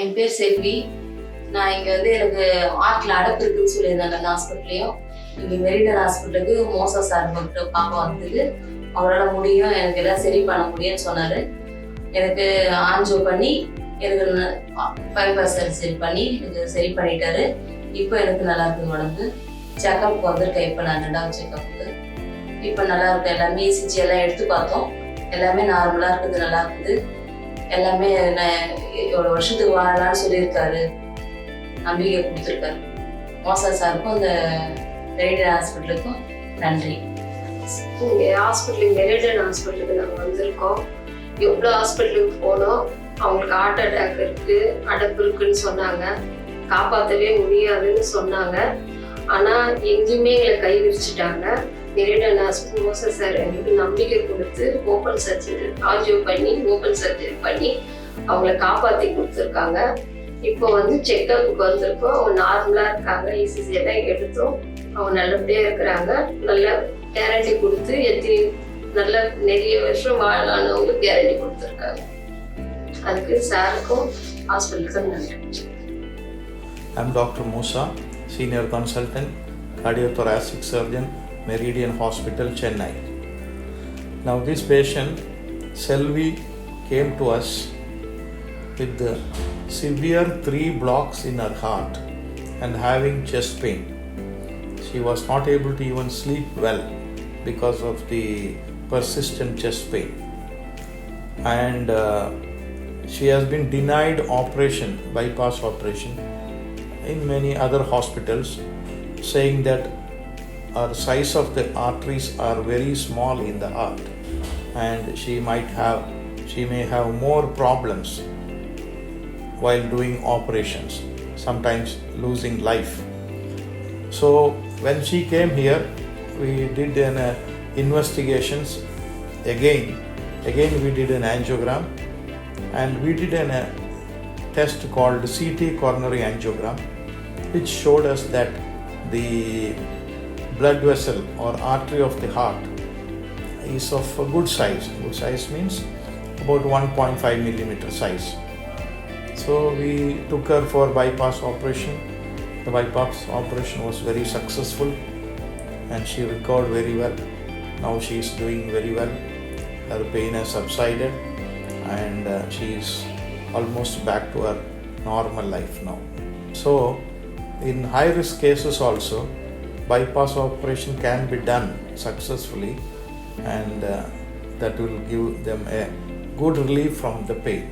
என் பேர் செல்வி. நான் இங்கே எனக்கு ஆர்ட்டில் அடப்பு இருக்குன்னு சொல்லியிருந்தாங்க அந்த ஹாஸ்பிட்டல்லையும். இங்கே மெரிடியன் ஹாஸ்பிட்டலுக்கு மோசா சார் மட்டும் பார்க்க வந்தது. அவரால் முடியும், எனக்கு எல்லாம் சரி பண்ண முடியும்னு சொன்னார். எனக்கு ஆன்ஜியோ பண்ணி எனக்கு பைபாஸ் சர்ஜரி பண்ணி எனக்கு சரி பண்ணிட்டாரு. இப்போ எனக்கு நல்லா இருக்குது உடம்பு. செக்கப்புக்கு வந்துருக்கேன். இப்போ நான் 2வது செக்கப்புக்கு. இப்போ நல்லா இருக்கு. எல்லாமே இசிஜி எல்லாம் எடுத்து பார்த்தோம். எல்லாமே நார்மலாக இருக்குது, நல்லா இருக்குது. எல்லாமே எவ்வளோ வருஷத்துக்கு வாழலாம்னு சொல்லியிருக்காரு, நம்பிக்கை கொடுத்துருக்காரு. மோசா சாருக்கும் அந்த மெரிடியன் ஹாஸ்பிட்டலுக்கும் நன்றி. இங்கே ஹாஸ்பிட்டலுக்கு மெரிடியன் ஹாஸ்பிட்டலுக்கு நாங்கள் வந்திருக்கோம். எவ்வளோ ஹாஸ்பிட்டலுக்கு போனோம், அவங்களுக்கு ஹார்ட் அட்டாக் இருக்குது, அடப்பு இருக்குன்னு சொன்னாங்க, காப்பாற்றவே முடியாதுன்னு சொன்னாங்க. ஆனால் எங்கேயுமே எங்களை கை விரிச்சிட்டாங்க. மெரிடியன் ஹாஸ்பிட்டல் மோசா சார் எங்களுக்கு நம்பிக்கை கொடுத்து ஓப்பன் சர்ஜரி ஆன்ஜியோ பண்ணி ஓப்பன் சர்ஜரி பண்ணி அவங்கள காப்பாற்றி கொடுத்துருக்காங்க. இப்போ செக்கப்புக்கு வந்திருக்கோம். அவங்க நார்மலாக இருக்காங்க. இசிஜி எல்லாம் எடுத்தோம். அவங்க நல்லபடியாக இருக்கிறாங்க. நல்ல கேரண்டி கொடுத்து நல்ல நிறைய வருஷம் வாழலான்னு கேரண்டி கொடுத்துருக்காங்க. அதுக்கு சாருக்கும் ஹாஸ்பிட்டலுக்கும் நன்றி. I'm Dr. Moosa, Senior Consultant, Cardiothoracic Surgeon, Meridian Hospital, Chennai. Now this patient, Selvi, came to us with the severe 3 blocks in her heart and having chest pain. She was not able to even sleep well because of the persistent chest pain. And she has been denied operation, bypass operation, in many other hospitals, saying that our size of the arteries are very small in the heart and she may have more problems while doing operations, sometimes losing life. So when she came here, we did an investigations again we did an angiogram and we did a test called CT coronary angiogram, which showed us that the blood vessel or artery of the heart is of a good size. Good size means about 1.5 millimeter size. So we took her for bypass operation. The bypass operation was very successful and she recovered very well. Now she is doing very well. Her pain has subsided and she is almost back to her normal life now. So in high risk cases also, bypass operation can be done successfully and that will give them a good relief from the pain.